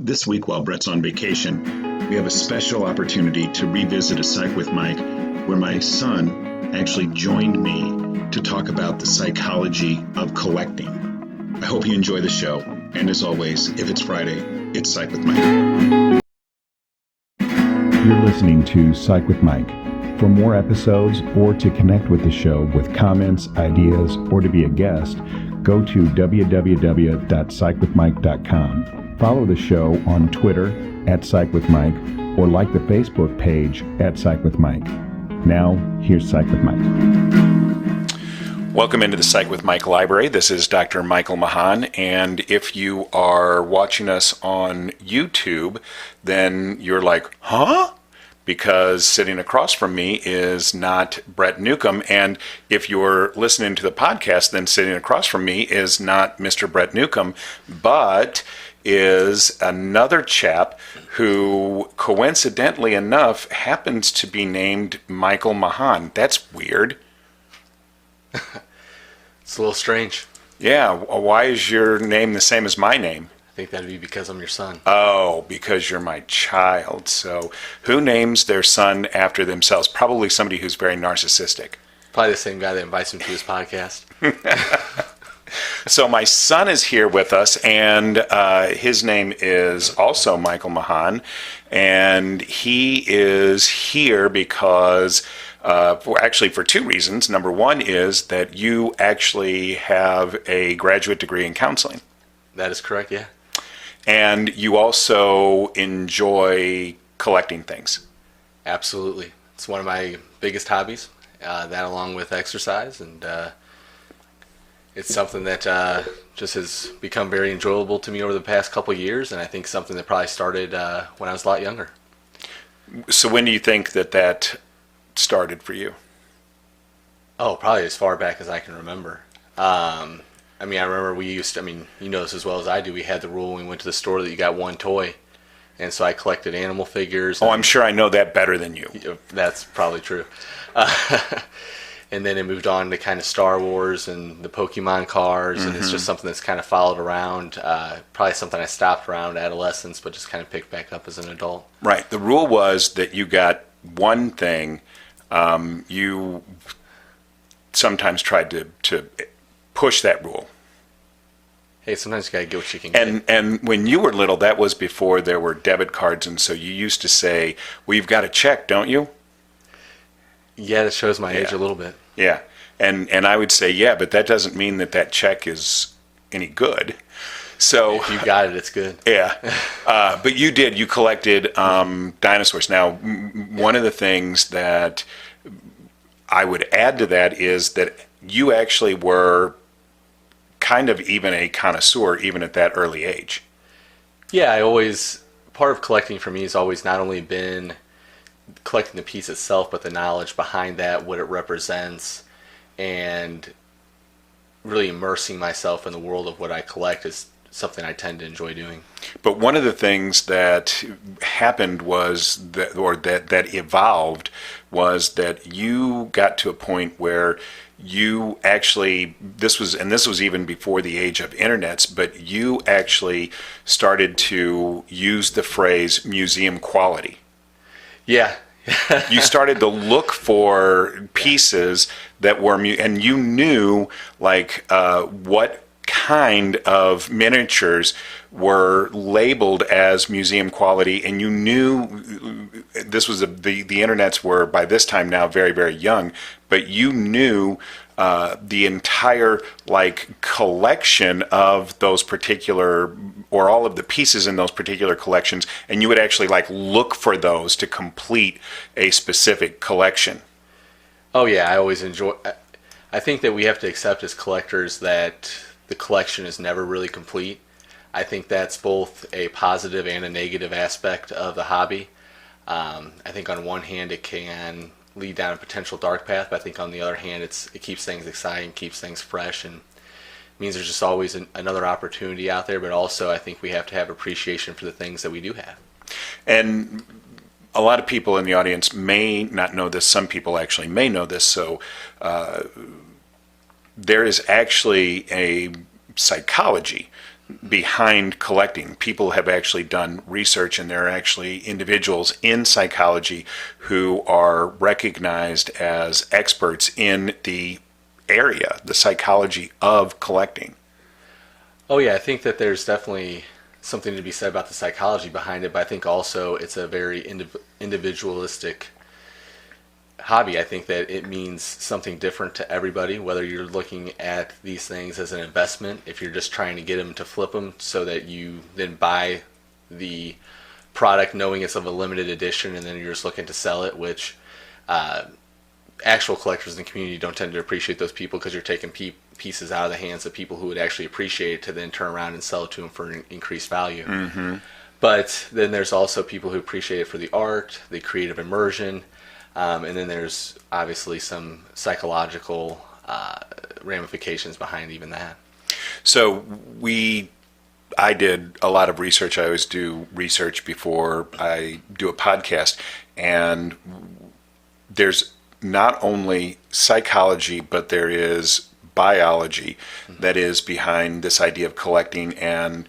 This week, while Brett's on vacation, we have a special opportunity to revisit a Psych with Mike where my son actually joined me to talk about the psychology of collecting. I hope you enjoy the show. And as always, if it's Friday, it's Psych with Mike. You're listening to Psych with Mike. For more episodes or to connect with the show with comments, ideas, or to be a guest, go to www.psychwithmike.com. Follow the show on Twitter @PsychWithMike or like the Facebook page @PsychWithMike. Now, here's Psych with Mike. Welcome into the Psych with Mike Library. This is Dr. Michael Mahan, and if you are watching us on YouTube, then you're like, huh? Because sitting across from me is not Brett Newcomb, and if you're listening to the podcast, then sitting across from me is not Mr. Brett Newcomb, but is another chap who, coincidentally enough, happens to be named Michael Mahan. That's weird. It's a little strange. Yeah, why is your name the same as my name? I think that'd be because I'm your son. Oh, because you're my child. So who names their son after themselves? Probably somebody who's very narcissistic. Probably the same guy that invites him to his podcast. So my son is here with us, and his name is also Michael Mahan, and he is here because, for two reasons. Number one is that you actually have a graduate degree in counseling. That is correct, yeah. And you also enjoy collecting things. Absolutely. It's one of my biggest hobbies, that along with exercise, and it's something that just has become very enjoyable to me over the past couple of years, and I think something that probably started when I was a lot younger. So when do you think that started for you? Oh, probably as far back as I can remember. I remember you know this as well as I do, we had the rule when we went to the store that you got one toy, and so I collected animal figures. Oh, I'm sure I know that better than you. That's probably true. And then it moved on to kind of Star Wars and the Pokemon cards, and it's just something that's kind of followed around. Probably something I stopped around adolescence, but just kind of picked back up as an adult. Right. The rule was that you got one thing. You sometimes tried to push that rule. Hey, sometimes you gotta get what you can get. And when you were little, that was before there were debit cards, and so you used to say, "Well, you've got a check, don't you?" Yeah, that shows my age a little bit. Yeah, and I would say, yeah, but that doesn't mean that check is any good. So if you got it, it's good. Yeah, but you did. You collected dinosaurs. Now, one of the things that I would add to that is that you actually were kind of even a connoisseur even at that early age. Yeah, part of collecting for me has always not only been collecting the piece itself, but the knowledge behind that, what it represents, and really immersing myself in the world of what I collect is something I tend to enjoy doing. But one of the things that happened that evolved was that you got to a point where you actually, this was even before the age of internets, but you actually started to use the phrase museum quality. Yeah. You started to look for pieces that were, and you knew what kind of miniatures were labeled as museum quality, and you knew this was the internets were by this time now very, very young, but you knew the entire collection of those particular, or all of the pieces in those particular collections, and you would actually look for those to complete a specific collection. Oh yeah, I think that we have to accept as collectors that the collection is never really complete. I think that's both a positive and a negative aspect of the hobby. I think on one hand it can lead down a potential dark path, but I think on the other hand it keeps things exciting, keeps things fresh, and means there's just always another opportunity out there, but also I think we have to have appreciation for the things that we do have. And a lot of people in the audience may not know this. Some people actually may know this. So there is actually a psychology behind collecting. People have actually done research, and there are actually individuals in psychology who are recognized as experts in the area, the psychology of collecting. Oh yeah, I think that there's definitely something to be said about the psychology behind it, but I think also it's a very individualistic hobby. I think that it means something different to everybody, whether you're looking at these things as an investment, if you're just trying to get them to flip them so that you then buy the product knowing it's of a limited edition and then you're just looking to sell it, which actual collectors in the community don't tend to appreciate those people because you're taking pieces out of the hands of people who would actually appreciate it to then turn around and sell it to them for an increased value. Mm-hmm. But then there's also people who appreciate it for the art, the creative immersion, and then there's obviously some psychological ramifications behind even that. So I did a lot of research. I always do research before I do a podcast, and there's not only psychology, but there is biology that is behind this idea of collecting, and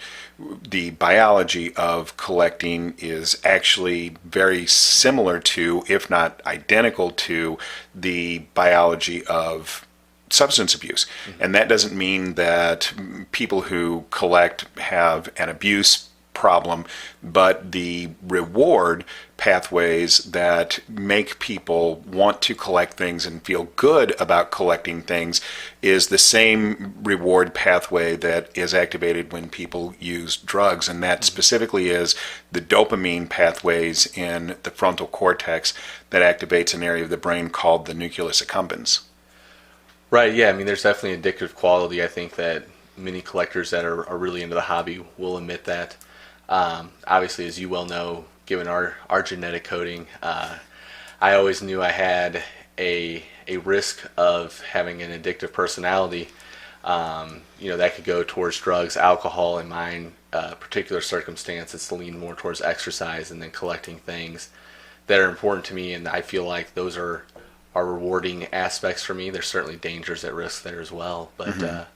the biology of collecting is actually very similar to, if not identical to, the biology of substance abuse. And that doesn't mean that people who collect have an abuse problem, but the reward pathways that make people want to collect things and feel good about collecting things is the same reward pathway that is activated when people use drugs, and that specifically is the dopamine pathways in the frontal cortex that activates an area of the brain called the nucleus accumbens. Right, yeah, I mean, there's definitely an addictive quality. I think that many collectors that are really into the hobby will admit that. Obviously, as you well know, given our genetic coding, I always knew I had a risk of having an addictive personality. That could go towards drugs, alcohol. In mine particular circumstance, it's leaned more towards exercise and then collecting things that are important to me, and I feel like those are rewarding aspects for me. There's certainly dangers at risk there as well, but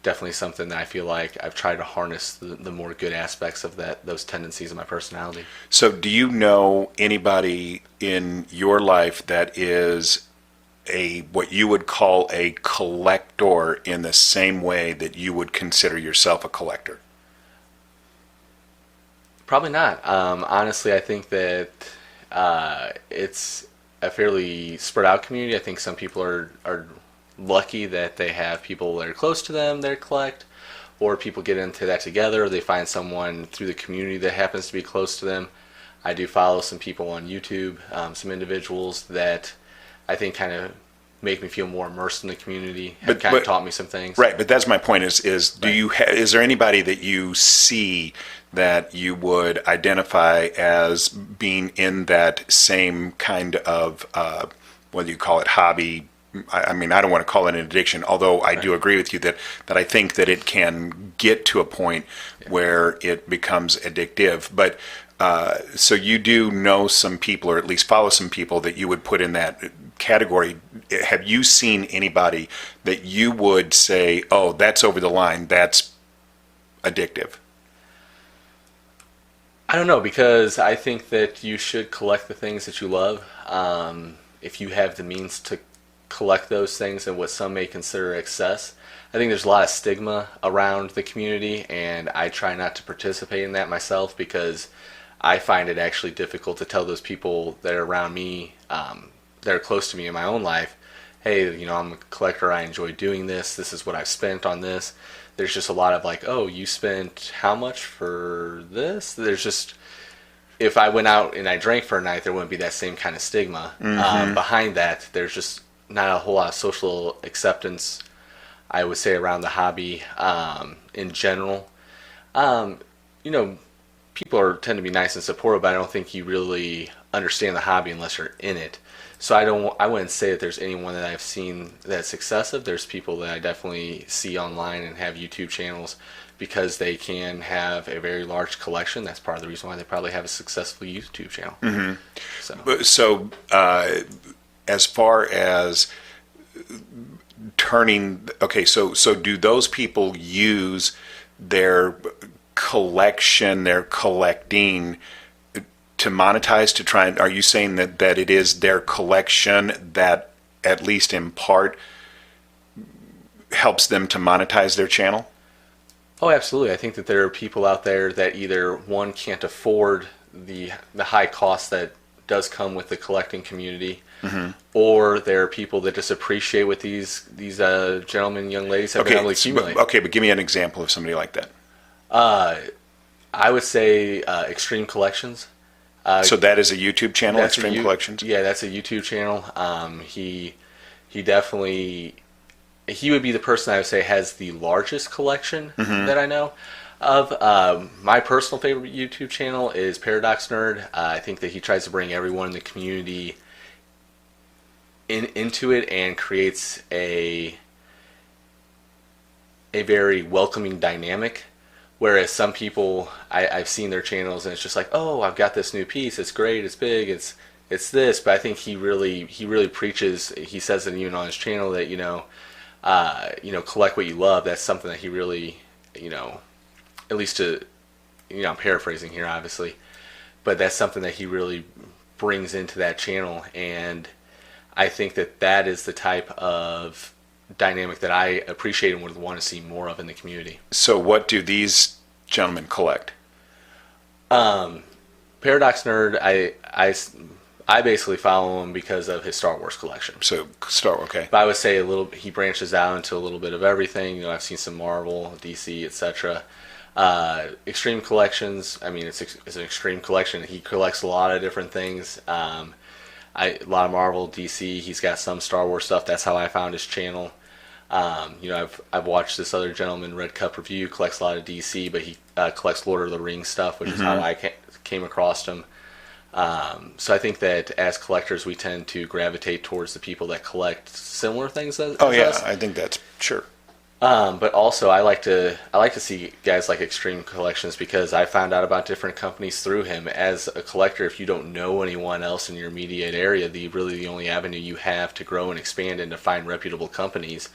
definitely something that I feel like I've tried to harness the more good aspects of those tendencies of my personality. So do you know anybody in your life that is what you would call a collector in the same way that you would consider yourself a collector? Probably not. Honestly, I think that it's a fairly spread out community. I think some people are lucky that they have people that are close to them that collect, or people get into that together, or they find someone through the community that happens to be close to them. I do follow some people on YouTube, some individuals that I think kind of make me feel more immersed in the community, have kind of taught me some things. Right, but that's my point is is there anybody that you see that you would identify as being in that same kind of, whether you call it hobby? I mean, I don't want to call it an addiction, although I do agree with you that I think that it can get to a point where it becomes addictive. But so you do know some people, or at least follow some people that you would put in that category. Have you seen anybody that you would say, oh, that's over the line, that's addictive? I don't know, because I think that you should collect the things that you love. If you have the means to collect those things in what some may consider excess, I think there's a lot of stigma around the community, and I try not to participate in that myself, because I find it actually difficult to tell those people that are around me, that are close to me in my own life, hey, I'm a collector, I enjoy doing this, this is what I've spent on this. There's just a lot of like, oh, you spent how much for this? There's just, if I went out and I drank for a night, there wouldn't be that same kind of stigma. Behind that, there's just not a whole lot of social acceptance, I would say, around the hobby in general. People tend to be nice and supportive, but I don't think you really understand the hobby unless you're in it. So I wouldn't say that there's anyone that I've seen that's excessive. There's people that I definitely see online and have YouTube channels because they can have a very large collection. That's part of the reason why they probably have a successful YouTube channel. So as far as turning, so do those people use their collection, their collecting to monetize, to try and, are you saying that it is their collection that, at least in part, helps them to monetize their channel? Oh, absolutely. I think that there are people out there that either, one, can't afford the high cost that does come with the collecting community, or there are people that just appreciate what these gentlemen and young ladies have been able to accumulate. Okay, but give me an example of somebody like that. I would say Extreme Collections. So that is a YouTube channel, That's Extreme Collections? Yeah, that's a YouTube channel. He definitely, he would be the person I would say has the largest collection that I know of. My personal favorite YouTube channel is Paradox Nerd. I think that he tries to bring everyone in the community into it and creates a very welcoming dynamic. Whereas some people, I've seen their channels and it's just like, oh, I've got this new piece, it's great, it's big, it's this. But I think he really preaches. He says it even on his channel that collect what you love. That's something that he really, at least to, I'm paraphrasing here, obviously, but that's something that he really brings into that channel. And I think that is the type of dynamic that I appreciate and would want to see more of in the community. So what do these gentlemen collect? Paradox Nerd, I basically follow him because of his Star Wars collection. So okay. But I would say he branches out into a little bit of everything. I've seen some Marvel, DC, etc. Extreme Collections, I mean, it's an extreme collection. He collects a lot of different things. A lot of Marvel, DC. He's got some Star Wars stuff. That's how I found his channel. I've watched this other gentleman, Red Cup Review, collects a lot of DC, but he collects Lord of the Rings stuff, which is how I came across him. So I think that as collectors, we tend to gravitate towards the people that collect similar things as us. I think that's sure. But also, I like to see guys like Extreme Collections because I found out about different companies through him. As a collector, if you don't know anyone else in your immediate area, the only avenue you have to grow and expand and to find reputable companies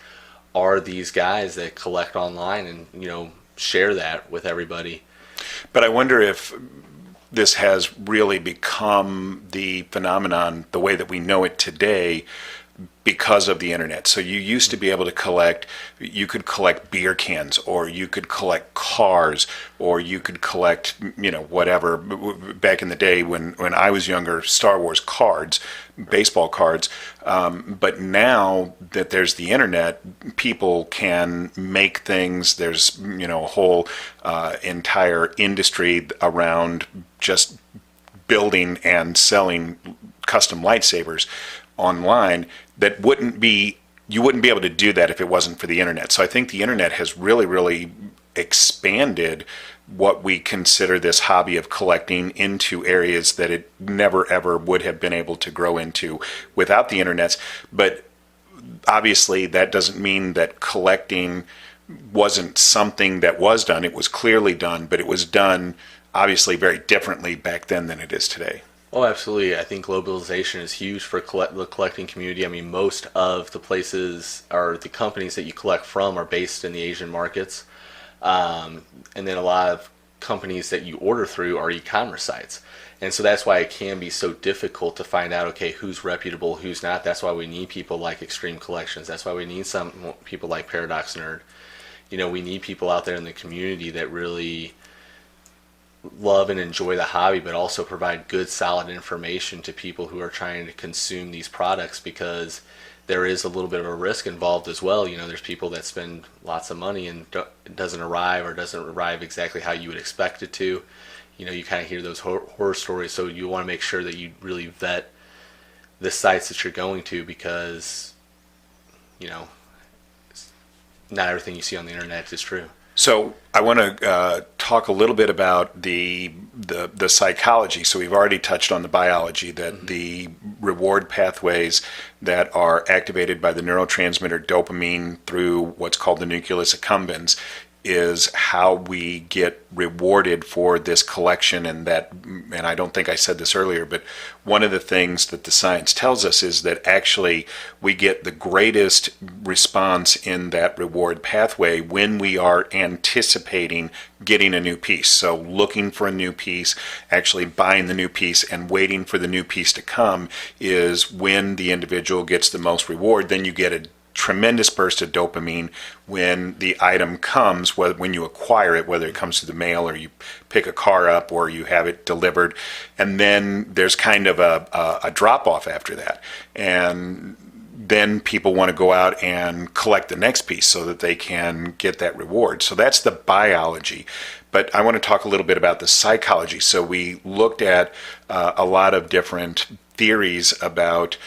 are these guys that collect online and share that with everybody. But I wonder if this has really become the phenomenon the way that we know it today because of the internet. So you used to be able to you could collect beer cans, or you could collect cars, or you could collect, whatever. Back in the day when I was younger, Star Wars cards, baseball cards. But now that there's the internet, people can make things. There's, a whole entire industry around just building and selling custom lightsabers online that you wouldn't be able to do that if it wasn't for the internet. So I think the internet has really, really expanded what we consider this hobby of collecting into areas that it never ever would have been able to grow into without the internet. But obviously that doesn't mean that collecting wasn't something that was done. It was clearly done, but it was done obviously very differently back then than it is today. Oh, absolutely. I think globalization is huge for the collecting community. I mean, most of the places or the companies that you collect from are based in the Asian markets. And then a lot of companies that you order through are e-commerce sites. And so that's why it can be so difficult to find out, okay, who's reputable, who's not. That's why we need people like Extreme Collections. That's why we need some people like Paradox Nerd. We need people out there in the community that really love and enjoy the hobby, but also provide good, solid information to people who are trying to consume these products, because there is a little bit of a risk involved as well. There's people that spend lots of money and it doesn't arrive exactly how you would expect it to. You kind of hear those horror stories, so you want to make sure that you really vet the sites that you're going to, because not everything you see on the internet is true. So I want to talk a little bit about the psychology. So we've already touched on the biology, that the reward pathways that are activated by the neurotransmitter dopamine through what's called the nucleus accumbens is how we get rewarded for this collection, and I don't think I said this earlier, but one of the things that the science tells us is that actually we get the greatest response in that reward pathway when we are anticipating getting a new piece. So looking for a new piece, actually buying the new piece, and waiting for the new piece to come is when the individual gets the most reward. Then you get a tremendous burst of dopamine when the item comes, when you acquire it, whether it comes through the mail or you pick a car up or you have it delivered. And then there's kind of a drop off after that. And then people want to go out and collect the next piece so that they can get that reward. So that's the biology. But I want to talk a little bit about the psychology. So we looked at a lot of different theories about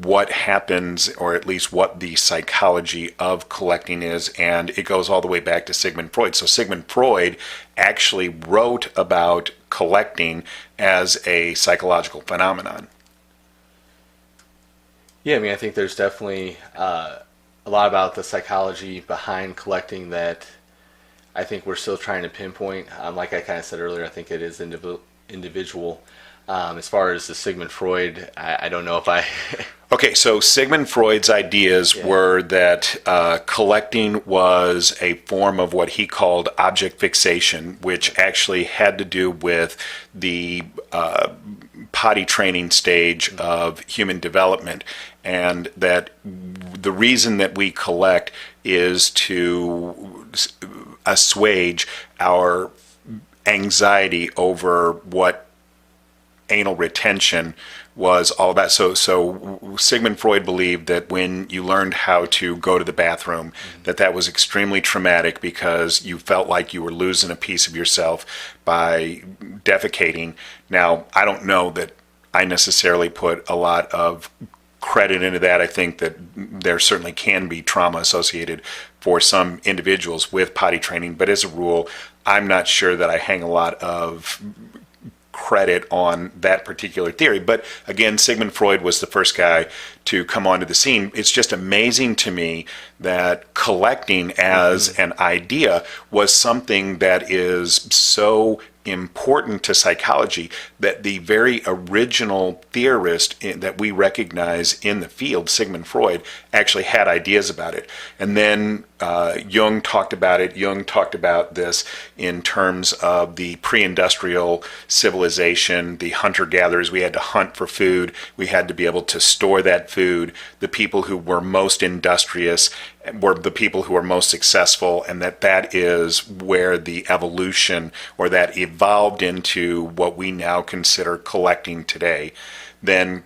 what happens, or at least what the psychology of collecting is, and it goes all the way back to Sigmund Freud. So Sigmund Freud actually wrote about collecting as a psychological phenomenon. Yeah, I mean, I think there's definitely a lot about the psychology behind collecting that I think we're still trying to pinpoint. Like I kind of said earlier, I think it is individual. As far as the Sigmund Freud, I don't know if I... Okay, so Sigmund Freud's ideas were that collecting was a form of what he called object fixation, which actually had to do with the potty training stage of human development, and that the reason that we collect is to assuage our anxiety over what anal retention was all about. So Sigmund Freud believed that when you learned how to go to the bathroom, that was extremely traumatic because you felt like you were losing a piece of yourself by defecating. Now, I don't know that I necessarily put a lot of credit into that. I think that there certainly can be trauma associated for some individuals with potty training, but as a rule, I'm not sure that I hang a lot of credit on that particular theory. But again, Sigmund Freud was the first guy to come onto the scene. It's just amazing to me that collecting as an idea was something that is so important to psychology that the very original theorist that we recognize in the field, Sigmund Freud, actually had ideas about it. And then Jung talked about it. Jung talked about this in terms of the pre-industrial civilization, the hunter-gatherers. We had to hunt for food. We had to be able to store that food. The people who were most industrious were the people who were most successful, and that is where the evolution, or that evolved into what we now consider collecting today. Then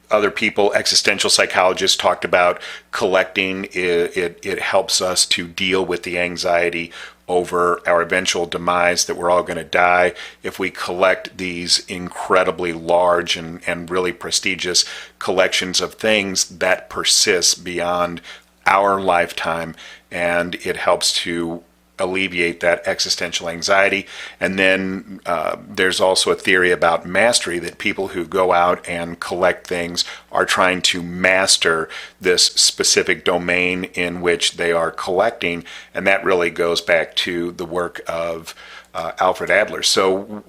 other people, existential psychologists, talked about collecting. It helps us to deal with the anxiety over our eventual demise, that we're all going to die. If we collect these incredibly large and really prestigious collections of things, that persists beyond our lifetime, and it helps to alleviate that existential anxiety. And then there's also a theory about mastery, that people who go out and collect things are trying to master this specific domain in which they are collecting, and that really goes back to the work of Alfred Adler. So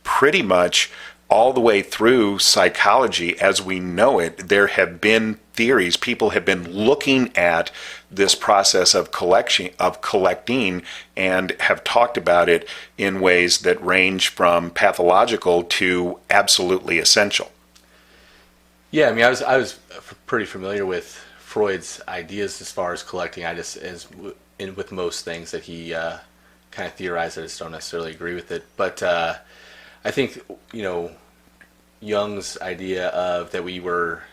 pretty much all the way through psychology as we know it, there have been theories. People have been looking at this process of collecting and have talked about it in ways that range from pathological to absolutely essential. Yeah, I mean, I was pretty familiar with Freud's ideas as far as collecting. I just, with most things that he kind of theorized, I just don't necessarily agree with it. But I think, Jung's idea of that we were,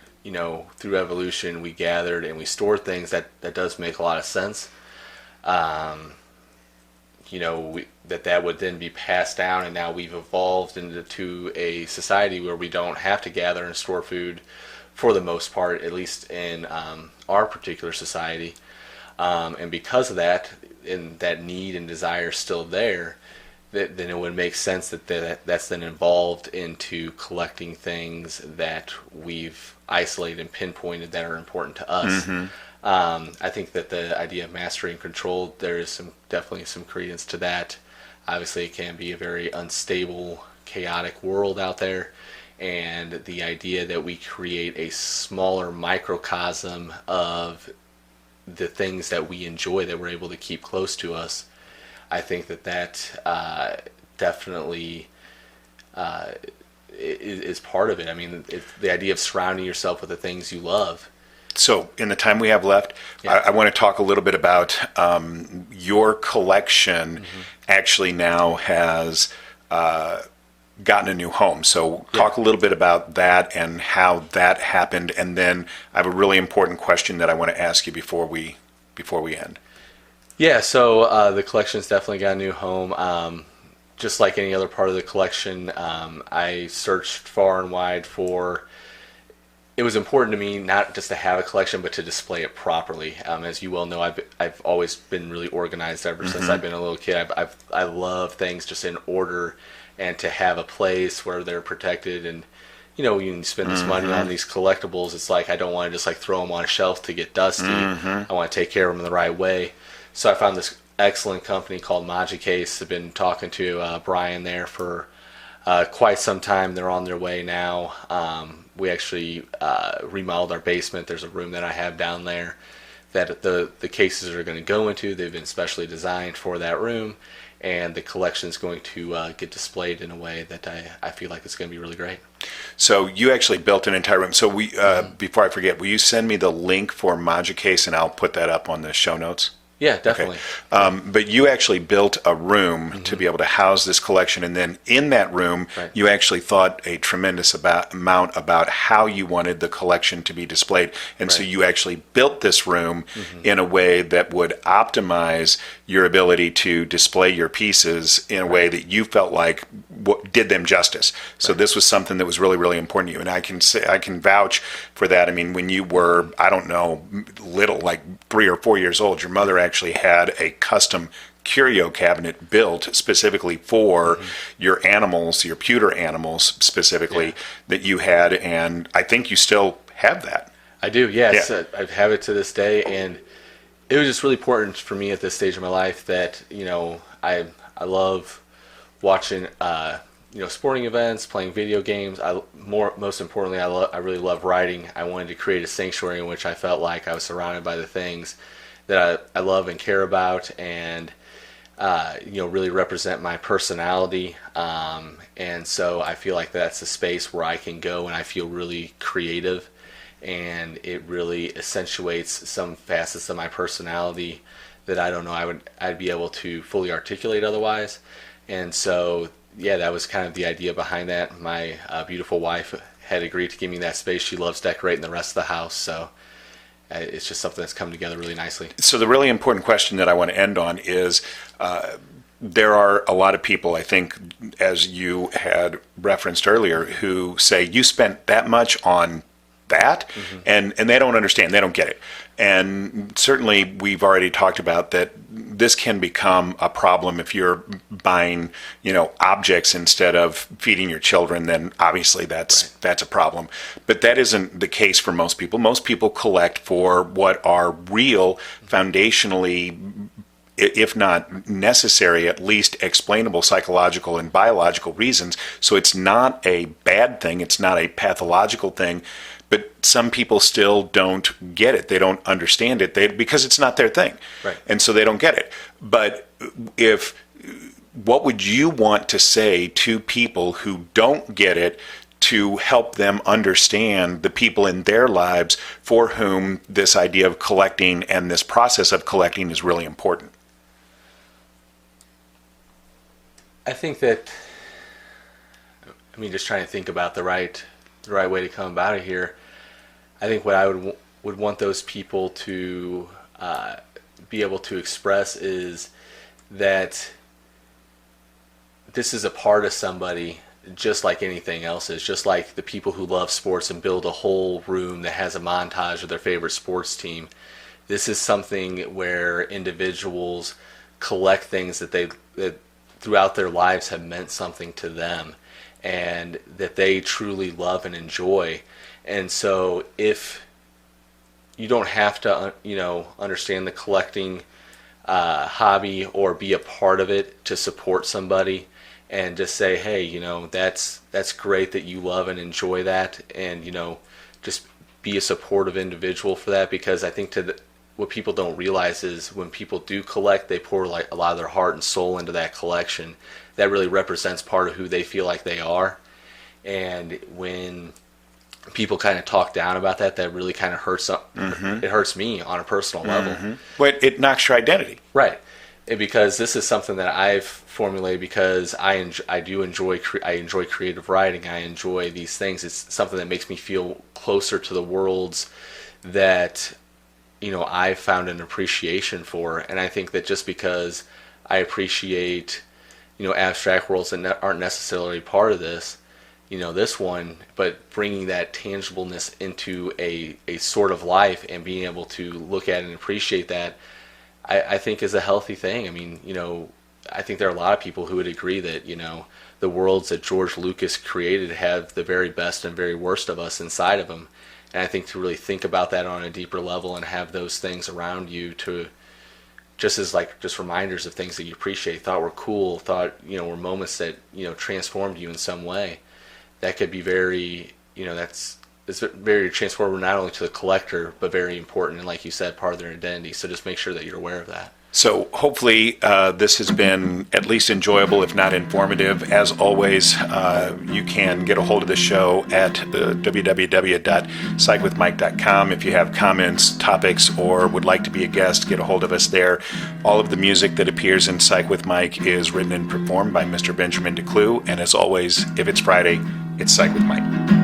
through evolution, we gathered and we stored things, that does make a lot of sense. That would then be passed down, and now we've evolved into a society where we don't have to gather and store food for the most part, at least in our particular society. And because of that, and that need and desire still there, then it would make sense that's then evolved into collecting things that we've isolated and pinpointed that are important to us. I think that the idea of mastery and control, there is definitely some credence to that. Obviously, it can be a very unstable, chaotic world out there, and the idea that we create a smaller microcosm of the things that we enjoy that we're able to keep close to us, I think that definitely is part of it. I mean, the idea of surrounding yourself with the things you love. So, in the time we have left, I want to talk a little bit about your collection. Actually now has gotten a new home. So, talk a little bit about that and how that happened, and then I have a really important question that I want to ask you before we end. Yeah, so the collection's definitely got a new home. Just like any other part of the collection, I searched far and wide for. It was important to me not just to have a collection, but to display it properly. As you well know, I've always been really organized ever since I've been a little kid. I love things just in order, and to have a place where they're protected. And you know, when you spend this money on these collectibles, it's like I don't want to just like throw them on a shelf to get dusty. I want to take care of them the right way. So I found this excellent company called Case. I've been talking to Brian there for quite some time. They're on their way now. We actually remodeled our basement. There's a room that I have down there that the cases are going to go into. They've been specially designed for that room, and the collection is going to get displayed in a way that I feel like it's going to be really great. So you actually built an entire room. So we before I forget, will you send me the link for Case, and I'll put that up on the show notes? Yeah, definitely. Okay. But you actually built a room to be able to house this collection, and then in that room, you actually thought a tremendous amount about how you wanted the collection to be displayed, and so you actually built this room in a way that would optimize your ability to display your pieces in a way that you felt like did them justice. So this was something that was really, really important to you, and I can vouch for that. I mean, when you were, I don't know, little, like 3 or 4 years old, your mother actually had a custom curio cabinet built specifically for your animals, your pewter animals specifically, that you had, and I think you still have that. I do, yes. I have it to this day, and it was just really important for me at this stage of my life that, you know, I love watching sporting events, playing video games. Most importantly, I really love writing. I wanted to create a sanctuary in which I felt like I was surrounded by the things that I love and care about, and really represent my personality. And so I feel like that's a space where I can go and I feel really creative, and it really accentuates some facets of my personality that I don't know I'd be able to fully articulate otherwise. And so that was kind of the idea behind that. My beautiful wife had agreed to give me that space. She loves decorating the rest of the house, so it's just something that's come together really nicely. So the really important question that I want to end on is, there are a lot of people, I think, as you had referenced earlier, who say you spent that much on that, and they don't understand, they don't get it. And certainly we've already talked about that this can become a problem if you're buying, objects instead of feeding your children, then obviously that's a problem. But that isn't the case for most people. Most people collect for what are real, foundationally, if not necessary, at least explainable psychological and biological reasons. So it's not a bad thing, it's not a pathological thing. But some people still don't get it. They don't understand it because it's not their thing. Right. And so they don't get it. But what would you want to say to people who don't get it to help them understand the people in their lives for whom this idea of collecting and this process of collecting is really important? I think that, just trying to think about the right way to come about it here. I think what I would want those people to be able to express is that this is a part of somebody just like anything else is, just like the people who love sports and build a whole room that has a montage of their favorite sports team. This is something where individuals collect things that throughout their lives have meant something to them, and that they truly love and enjoy. And so if you don't have to understand the collecting hobby or be a part of it to support somebody, and just say, hey, that's great that you love and enjoy that, and just be a supportive individual for that. Because I think what people don't realize is when people do collect, they pour like a lot of their heart and soul into that collection. That really represents part of who they feel like they are. And when people kind of talk down about that, that really kind of hurts. It hurts me on a personal level. But it knocks your identity. Right. And because this is something that I've formulated because I enjoy creative writing. I enjoy these things. It's something that makes me feel closer to the worlds that I've found an appreciation for. And I think that just because I appreciate abstract worlds that aren't necessarily part of this, this one, but bringing that tangibleness into a sort of life and being able to look at and appreciate that, I think is a healthy thing. I mean, I think there are a lot of people who would agree that, the worlds that George Lucas created have the very best and very worst of us inside of them. And I think to really think about that on a deeper level and have those things around you to just reminders of things that you appreciate, thought were cool, thought, were moments that, transformed you in some way. That could be very, it's very transformative not only to the collector, but very important, and like you said, part of their identity. So just make sure that you're aware of that. So hopefully this has been at least enjoyable, if not informative. As always, you can get a hold of the show at www.psychwithmike.com. If you have comments, topics, or would like to be a guest, get a hold of us there. All of the music that appears in Psych with Mike is written and performed by Mr. Benjamin DeClue. And as always, if it's Friday, it's Psych with Mike.